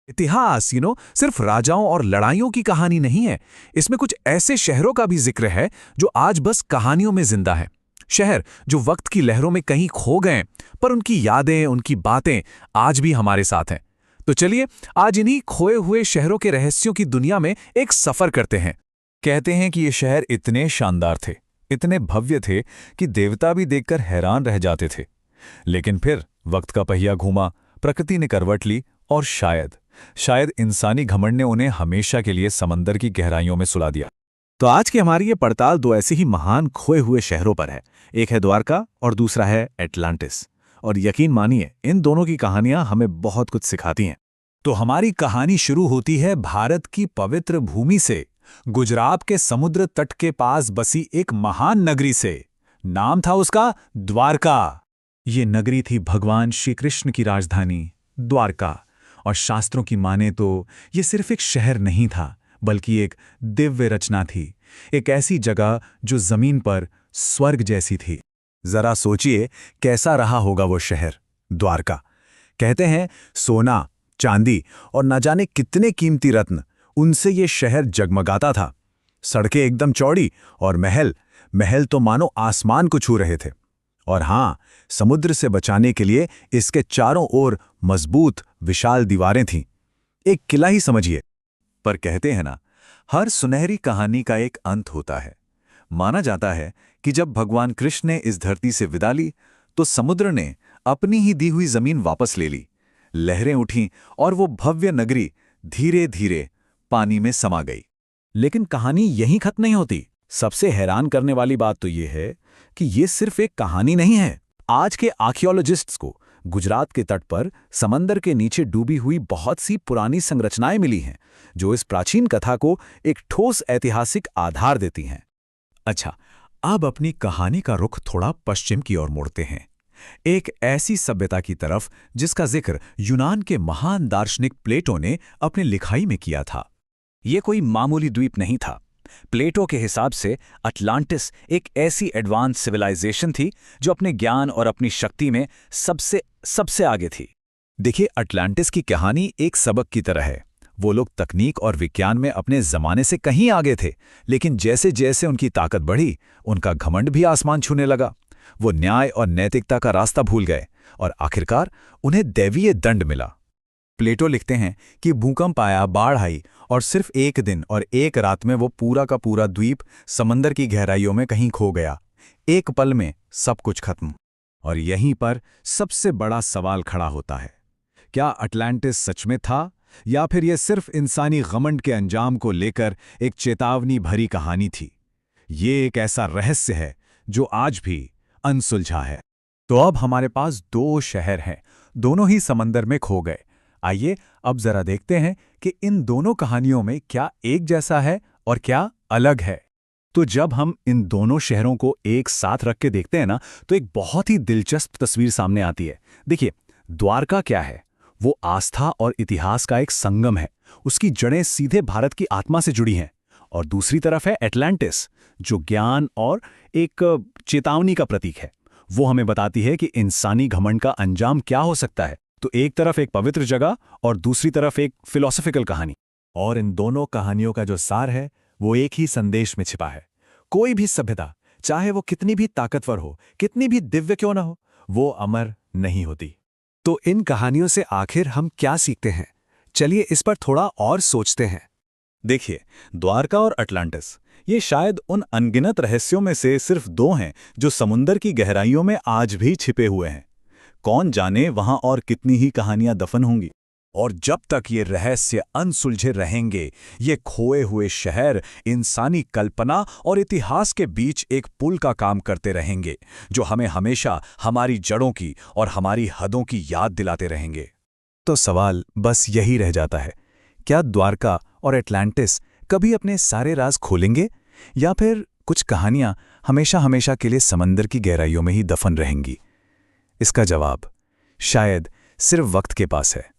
इतिहास सिर्फ राजाओं और लड़ाइयों की कहानी नहीं है। इसमें कुछ ऐसे शहरों का भी जिक्र है जो आज बस कहानियों में जिंदा है। शहर जो वक्त की लहरों में कहीं खो गए, पर उनकी यादें, उनकी बातें आज भी हमारे साथ हैं। तो चलिए आज इन्हीं खोए हुए शहरों के रहस्यों की दुनिया में एक सफर करते हैं। कहते हैं कि ये शहर इतने शानदार थे, इतने भव्य थे कि देवता भी देखकर हैरान रह जाते थे। लेकिन फिर वक्त का पहिया घूमा, प्रकृति ने करवट ली और शायद इंसानी घमंड ने उन्हें हमेशा के लिए समंदर की गहराइयों में सुला दिया। तो आज की हमारी ये पड़ताल दो ऐसे ही महान खोए हुए शहरों पर है। एक है द्वारका और दूसरा है एटलांटिस। और यकीन मानिए, इन दोनों की कहानियां हमें बहुत कुछ सिखाती हैं। तो हमारी कहानी शुरू होती है भारत की पवित्र भूमि से, गुजरात के समुद्र तट के पास बसी एक महान नगरी से। नाम था उसका द्वारका। ये नगरी थी भगवान श्री कृष्ण की राजधानी द्वारका। और शास्त्रों की माने तो ये सिर्फ एक शहर नहीं था, बल्कि एक दिव्य रचना थी। एक ऐसी जगह जो जमीन पर स्वर्ग जैसी थी। जरा सोचिए कैसा रहा होगा वो शहर द्वारका। कहते हैं सोना, चांदी और न जाने कितने कीमती रत्न, उनसे ये शहर जगमगाता था। सड़कें एकदम चौड़ी और महल तो मानो आसमान को छू रहे थे। और हाँ, समुद्र से बचाने के लिए इसके चारों ओर मजबूत विशाल दीवारें थीं। एक किला ही समझिए। पर कहते हैं ना, हर सुनहरी कहानी का एक अंत होता है। माना जाता है कि जब भगवान कृष्ण ने इस धरती से विदा ली, तो समुद्र ने अपनी ही दी हुई जमीन वापस ले ली। लहरें उठीं और वो भव्य नगरी धीरे धीरे पानी में समा गई। लेकिन कहानी यहीं खत्म नहीं होती। सबसे हैरान करने वाली बात तो ये है कि ये सिर्फ एक कहानी नहीं है। आज के आर्कियोलॉजिस्ट्स को गुजरात के तट पर समंदर के नीचे डूबी हुई बहुत सी पुरानी संरचनाएं मिली हैं, जो इस प्राचीन कथा को एक ठोस ऐतिहासिक आधार देती हैं। अच्छा, अब अपनी कहानी का रुख थोड़ा पश्चिम की ओर मोड़ते हैं, एक ऐसी सभ्यता की तरफ जिसका जिक्र यूनान के महान दार्शनिक प्लेटो ने अपनी लिखाई में किया था। ये कोई मामूली द्वीप नहीं था। प्लेटो के हिसाब से अटलांटिस एक ऐसी एडवांस सिविलाइजेशन थी जो अपने ज्ञान और अपनी शक्ति में सबसे आगे थी। देखिए, अटलांटिस की कहानी एक सबक की तरह है। वो लोग तकनीक और विज्ञान में अपने जमाने से कहीं आगे थे, लेकिन जैसे जैसे उनकी ताकत बढ़ी, उनका घमंड भी आसमान छूने लगा। वो न्याय और नैतिकता का रास्ता भूल गए और आखिरकार उन्हें दैवीय दंड मिला। प्लेटो लिखते हैं कि भूकंप आया, बाढ़ आई और सिर्फ एक दिन और एक रात में वो पूरा का पूरा द्वीप समंदर की गहराइयों में कहीं खो गया। एक पल में सब कुछ खत्म। और यहीं पर सबसे बड़ा सवाल खड़ा होता है, क्या अटलांटिस सच में था, या फिर यह सिर्फ इंसानी घमंड के अंजाम को लेकर एक चेतावनी भरी कहानी थी? ये एक ऐसा रहस्य है जो आज भी अनसुलझा है। तो अब हमारे पास दो शहर हैं, दोनों ही समंदर में खो गए। आइए अब जरा देखते हैं कि इन दोनों कहानियों में क्या एक जैसा है और क्या अलग है। तो जब हम इन दोनों शहरों को एक साथ रख के देखते हैं ना, तो एक बहुत ही दिलचस्प तस्वीर सामने आती है। देखिए, द्वारका क्या है? वो आस्था और इतिहास का एक संगम है। उसकी जड़ें सीधे भारत की आत्मा से जुड़ी हैं। और दूसरी तरफ है एटलांटिस, जो ज्ञान और एक चेतावनी का प्रतीक है। वो हमें बताती है कि इंसानी घमंड का अंजाम क्या हो सकता है। तो एक तरफ एक पवित्र जगह और दूसरी तरफ एक फिलॉसफिकल कहानी। और इन दोनों कहानियों का जो सार है, वो एक ही संदेश में छिपा है। कोई भी सभ्यता, चाहे वो कितनी भी ताकतवर हो, कितनी भी दिव्य क्यों ना हो, वो अमर नहीं होती। तो इन कहानियों से आखिर हम क्या सीखते हैं? चलिए इस पर थोड़ा और सोचते हैं। देखिए, द्वारका और अटलांटिस, ये शायद उन अनगिनत रहस्यों में से सिर्फ दो हैं जो समुंदर की गहराइयों में आज भी छिपे हुए हैं। कौन जाने वहां और कितनी ही कहानियां दफन होंगी। और जब तक ये रहस्य अनसुलझे रहेंगे, ये खोए हुए शहर इंसानी कल्पना और इतिहास के बीच एक पुल का काम करते रहेंगे, जो हमें हमेशा हमारी जड़ों की और हमारी हदों की याद दिलाते रहेंगे। तो सवाल बस यही रह जाता है, क्या द्वारका और एटलांटिस कभी अपने सारे राज खोलेंगे, या फिर कुछ कहानियां हमेशा हमेशा के लिए समंदर की गहराइयों में ही दफन रहेंगी? इसका जवाब शायद सिर्फ वक्त के पास है।